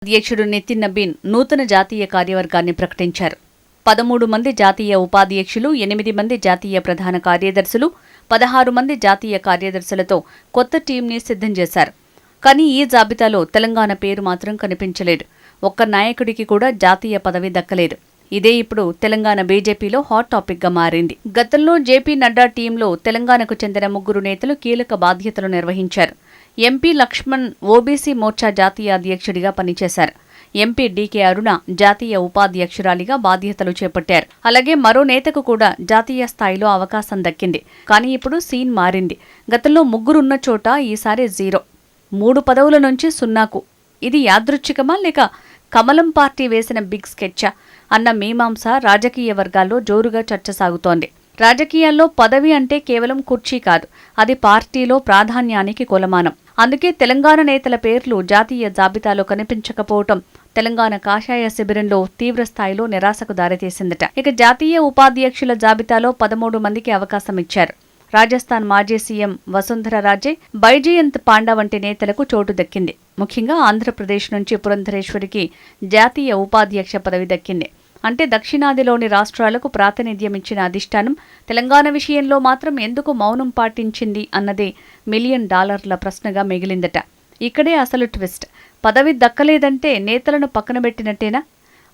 అధ్యక్షుడు నితిన్ నబీన్ నూతన జాతీయ కార్యవర్గాన్ని ప్రకటించారు. 13 మంది జాతీయ ఉపాధ్యక్షులు, 8 మంది జాతీయ ప్రధాన కార్యదర్శులు, 16 మంది జాతీయ కార్యదర్శులతో కొత్త టీంని సిద్ధం చేశారు. కానీ ఈ జాబితాలో తెలంగాణ పేరు మాత్రం కనిపించలేదు. ఒక్క నాయకుడికి కూడా జాతీయ పదవి దక్కలేదు. ఇదే ఇప్పుడు తెలంగాణ బీజేపీలో హాట్ టాపిక్గా మారింది. గతంలో జేపీ నడ్డా టీంలో తెలంగాణకు చెందిన 3 నేతలు కీలక బాధ్యతలు నిర్వహించారు. ఎంపీ లక్ష్మణ్ ఓబీసీ మోర్చా జాతీయ అధ్యక్షుడిగా పనిచేశారు. ఎంపీ డీకే అరుణ జాతీయ ఉపాధ్యక్షురాలిగా బాధ్యతలు చేపట్టారు. అలాగే మరో నేతకు కూడా జాతీయ స్థాయిలో అవకాశం దక్కింది. కానీ ఇప్పుడు సీన్ మారింది. గతంలో 3 ఉన్న చోట ఈసారి 0. 3 పదవుల నుంచి 0కు. ఇది యాదృచ్ఛికమా లేక కమలం పార్టీ వేసిన బిగ్ స్కెచ్చా అన్న మీమాంస రాజకీయ వర్గాల్లో జోరుగా చర్చ సాగుతోంది. రాజకీయాల్లో పదవి అంటే కేవలం కుర్చీ కాదు, అది పార్టీలో ప్రాధాన్యానికి కొలమానం. అందుకే తెలంగాణ నేతల పేర్లు జాతీయ జాబితాలో కనిపించకపోవటం తెలంగాణ కాషాయ శిబిరంలో తీవ్రస్థాయిలో నిరాశకు దారితీసిందట. ఇక జాతీయ ఉపాధ్యక్షుల జాబితాలో 13 మందికి అవకాశం ఇచ్చారు. రాజస్థాన్ మాజీ సీఎం వసుంధర రాజే, బైజయంత్ పాండా వంటి నేతలకు చోటు దక్కింది. ముఖ్యంగా ఆంధ్రప్రదేశ్ నుంచి పురంధరేశ్వరికి జాతీయ ఉపాధ్యక్ష పదవి దక్కింది. అంటే దక్షిణాదిలోని రాష్ట్రాలకు ప్రాతినిధ్యం ఇచ్చిన అధిష్టానం తెలంగాణ విషయంలో మాత్రం ఎందుకు మౌనం పాటించింది అన్నదే $1 మిలియన్ ప్రశ్నగా మిగిలిందట. ఇక్కడే అసలు ట్విస్ట్. పదవి దక్కలేదంటే నేతలను పక్కనబెట్టినట్టేనా?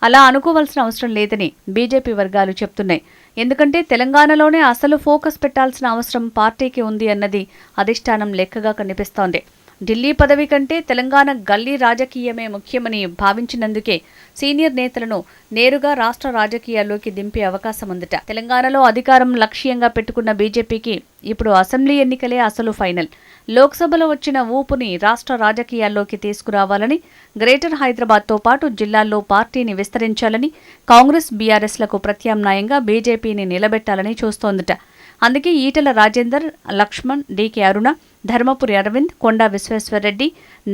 అలా అనుకోవాల్సిన అవసరం లేదని బీజేపీ వర్గాలు చెప్తున్నాయి. ఎందుకంటే తెలంగాణలోనే అసలు ఫోకస్ పెట్టాల్సిన అవసరం పార్టీకి ఉంది అన్నది అధిష్టానం లెక్కగా కనిపిస్తోంది. ఢిల్లీ పదవి కంటే తెలంగాణ గల్లీ రాజకీయమే ముఖ్యమని భావించినందుకే సీనియర్ నేతలను నేరుగా రాష్ట్ర రాజకీయాల్లోకి దింపే అవకాశం ఉందట. తెలంగాణలో అధికారం లక్ష్యంగా పెట్టుకున్న బీజేపీకి ఇప్పుడు అసెంబ్లీ ఎన్నికలే అసలు ఫైనల్. లోక్సభలో వచ్చిన ఊపుని రాష్ట్ర రాజకీయాల్లోకి తీసుకురావాలని, గ్రేటర్ హైదరాబాద్తో పాటు జిల్లాల్లో పార్టీని విస్తరించాలని, కాంగ్రెస్ బీఆర్ఎస్లకు ప్రత్యామ్నాయంగా బీజేపీని నిలబెట్టాలని చూస్తోందట. అందుకే ఈటెల రాజేందర్, లక్ష్మణ్, డీకే అరుణ, ధర్మపురి అరవింద్, కొండా విశ్వేశ్వర్రెడ్డి,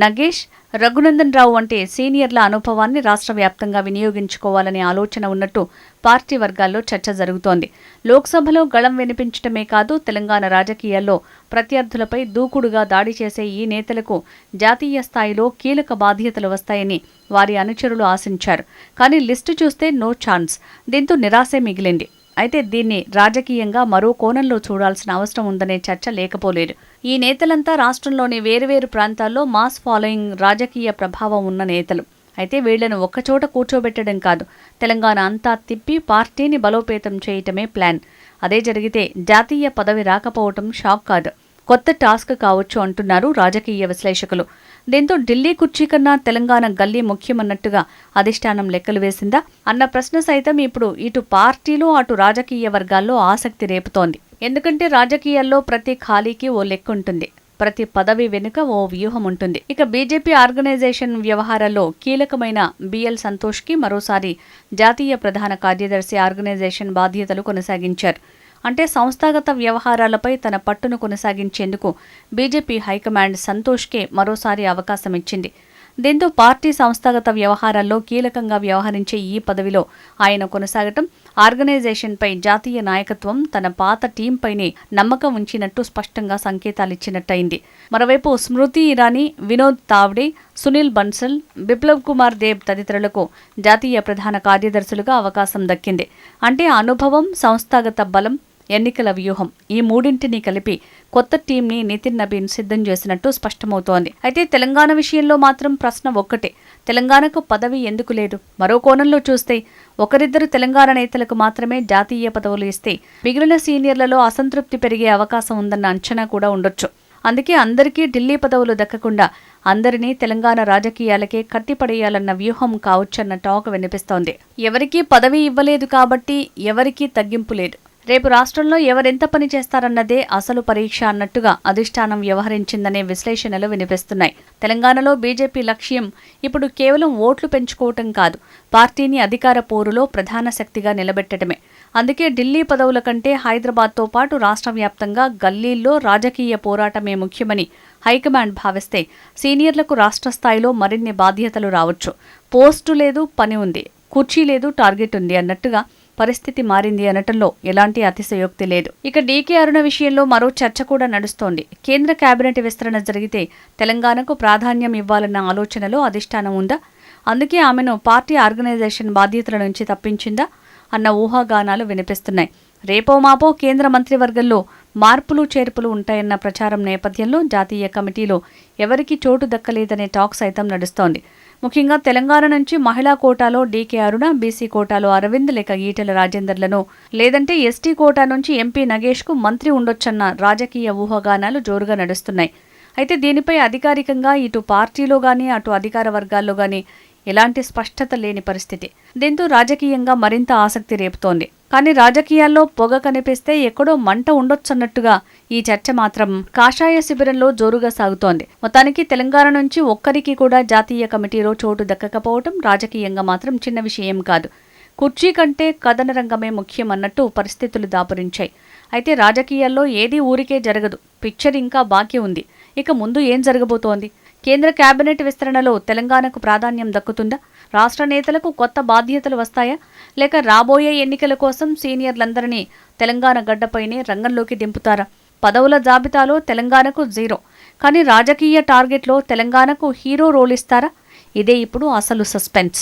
నగేష్, రఘునందన్ రావు వంటి సీనియర్ల అనుభవాన్ని రాష్ట్ర వ్యాప్తంగా వినియోగించుకోవాలనే ఆలోచన ఉన్నట్టు పార్టీ వర్గాల్లో చర్చ జరుగుతోంది. లోక్సభలో గళం వినిపించడమే కాదు, తెలంగాణ రాజకీయాల్లో ప్రత్యర్థులపై దూకుడుగా దాడి చేసే ఈ నేతలకు జాతీయ స్థాయిలో కీలక బాధ్యతలు వస్తాయని వారి అనుచరులు ఆశించారు. కానీ లిస్టు చూస్తే నో ఛాన్స్. దీంతో నిరాశే మిగిలింది. అయితే దీన్ని రాజకీయంగా మరో కోణంలో చూడాల్సిన అవసరం ఉందనే చర్చ లేకపోలేదు. ఈ నేతలంతా రాష్ట్రంలోని వేరువేరు ప్రాంతాల్లో మాస్ ఫాలోయింగ్, రాజకీయ ప్రభావం ఉన్న నేతలు. అయితే వీళ్లను ఒక్కచోట కూర్చోబెట్టడం కాదు, తెలంగాణ అంతా తిప్పి పార్టీని బలోపేతం చేయటమే ప్లాన్. అదే జరిగితే జాతీయ పదవి రాకపోవటం షాక్ కాదు, కొత్త టాస్క్ కావచ్చు అంటున్నారు రాజకీయ విశ్లేషకులు. దీంతో ఢిల్లీ కుర్చీ కన్నా తెలంగాణ గల్లీ ముఖ్యమన్నట్టుగా అధిష్టానం లెక్కలు వేసిందా అన్న ప్రశ్న సైతం ఇప్పుడు ఇటు పార్టీలో అటు రాజకీయ వర్గాల్లో ఆసక్తి రేపుతోంది. ఎందుకంటే రాజకీయాల్లో ప్రతి ఖాళీకి ఓ లెక్క ఉంటుంది, ప్రతి పదవి వెనుక ఓ వ్యూహం ఉంటుంది. ఇక బీజేపీ ఆర్గనైజేషన్ వ్యవహారాల్లో కీలకమైన బిఎల్ సంతోష్కి మరోసారి జాతీయ ప్రధాన కార్యదర్శి ఆర్గనైజేషన్ బాధ్యతలు కొనసాగించారు. అంటే సంస్థాగత వ్యవహారాలపై తన పట్టును కొనసాగించేందుకు బీజేపీ హైకమాండ్ సంతోష్కే మరోసారి అవకాశం ఇచ్చింది. దీంతో పార్టీ సంస్థాగత వ్యవహారాల్లో కీలకంగా వ్యవహరించే ఈ పదవిలో ఆయన కొనసాగటం ఆర్గనైజేషన్పై జాతీయ నాయకత్వం తన పాత టీంపైనే నమ్మకం ఉంచినట్టు స్పష్టంగా సంకేతాలిచ్చినట్టయింది. మరోవైపు స్మృతి ఇరానీ, వినోద్ తావ్డే, సునీల్ బన్సల్, బిప్లవ్ కుమార్ దేబ్ తదితరులకు జాతీయ ప్రధాన కార్యదర్శులుగా అవకాశం దక్కింది. అంటే అనుభవం, సంస్థాగత బలం, ఎన్నికల వ్యూహం, ఈ మూడింటిని కలిపి కొత్త టీంని నితిన్ నబీన్ సిద్ధం చేసినట్టు స్పష్టమవుతోంది. అయితే తెలంగాణ విషయంలో మాత్రం ప్రశ్న ఒక్కటే, తెలంగాణకు పదవి ఎందుకు లేదు? మరో కోణంలో చూస్తే ఒకరిద్దరు తెలంగాణ నేతలకు మాత్రమే జాతీయ పదవులు ఇస్తే మిగిలిన సీనియర్లలో అసంతృప్తి పెరిగే అవకాశం ఉందన్న అంచనా కూడా ఉండొచ్చు. అందుకే అందరికీ ఢిల్లీ పదవులు దక్కకుండా అందరినీ తెలంగాణ రాజకీయాలకే కట్టిపడేయాలన్న వ్యూహం కావచ్చన్న టాక్ వినిపిస్తోంది. ఎవరికీ పదవి ఇవ్వలేదు కాబట్టి ఎవరికీ తగ్గింపు లేదు. రేపు రాష్ట్రంలో ఎవరెంత పని చేస్తారన్నదే అసలు పరీక్ష అన్నట్టుగా అధిష్టానం వ్యవహరించిందనే విశ్లేషణలు వినిపిస్తున్నాయి. తెలంగాణలో బీజేపీ లక్ష్యం ఇప్పుడు కేవలం ఓట్లు పెంచుకోవటం కాదు, పార్టీని అధికార పోరులో ప్రధాన శక్తిగా నిలబెట్టడమే. అందుకే ఢిల్లీ పదవుల కంటే హైదరాబాద్తో పాటు రాష్ట్ర వ్యాప్తంగా గల్లీల్లో రాజకీయ పోరాటమే ముఖ్యమని హైకమాండ్ భావిస్తే సీనియర్లకు రాష్ట్ర స్థాయిలో మరిన్ని బాధ్యతలు రావచ్చు. పోస్టు లేదు, పని ఉంది, కుర్చీ లేదు, టార్గెట్ ఉంది అన్నట్టుగా పరిస్థితి మారింది అనటంలో ఎలాంటి అతిశయోక్తి లేదు. ఇక డీకే అరుణ విషయంలో మరో చర్చ కూడా నడుస్తోంది. కేంద్ర కేబినెట్ విస్తరణ జరిగితే తెలంగాణకు ప్రాధాన్యం ఇవ్వాలన్న ఆలోచనలో అధిష్టానం ఉందా? అందుకే ఆమెను పార్టీ ఆర్గనైజేషన్ బాధ్యతల నుంచి తప్పించిందా అన్న ఊహాగానాలు వినిపిస్తున్నాయి. రేపో మాపో కేంద్ర మంత్రివర్గంలో మార్పులు చేర్పులు ఉంటాయన్న ప్రచారం నేపథ్యంలో జాతీయ కమిటీలో ఎవరికీ చోటు దక్కలేదనే టాక్ సైతం నడుస్తోంది. ముఖ్యంగా తెలంగాణ నుంచి మహిళా కోటాలో డీకే అరుణ, బీసీ కోటాలో అరవింద్ లేక ఈటెల రాజేందర్లను, లేదంటే ఎస్టీ కోటా నుంచి ఎంపీ నగేష్కు మంత్రి ఉండొచ్చన్న రాజకీయ ఊహాగానాలు జోరుగా నడుస్తున్నాయి. అయితే దీనిపై అధికారికంగా ఇటు పార్టీలో గానీ అటు అధికార వర్గాల్లో గానీ ఎలాంటి స్పష్టత లేని పరిస్థితి. దీంతో రాజకీయంగా మరింత ఆసక్తి రేపుతోంది. కానీ రాజకీయాల్లో పొగ కనిపిస్తే ఎక్కడో మంట ఉండొచ్చన్నట్టుగా ఈ చర్చ మాత్రం కాషాయ శిబిరంలో జోరుగా సాగుతోంది. మొత్తానికి తెలంగాణ నుంచి ఒక్కరికి కూడా జాతీయ కమిటీలో చోటు దక్కకపోవటం రాజకీయంగా మాత్రం చిన్న విషయం కాదు. కుర్చీ కంటే కథన రంగమే ముఖ్యం అన్నట్టు పరిస్థితులు దాపురించాయి. అయితే రాజకీయాల్లో ఏదీ ఊరికే జరగదు. పిక్చర్ ఇంకా బాకీ ఉంది. ఇక ముందు ఏం జరగబోతోంది? కేంద్ర కేబినెట్ విస్తరణలో తెలంగాణకు ప్రాధాన్యం దక్కుతుందా? రాష్ట్ర నేతలకు కొత్త బాధ్యతలు వస్తాయా? లేక రాబోయే ఎన్నికల కోసం సీనియర్లందరినీ తెలంగాణ గడ్డపైనే రంగంలోకి దింపుతారా? పదవుల జాబితాలో తెలంగాణకు 0, కానీ రాజకీయ టార్గెట్లో తెలంగాణకు హీరో రోల్ ఇస్తారా? ఇదే ఇప్పుడు అసలు సస్పెన్స్.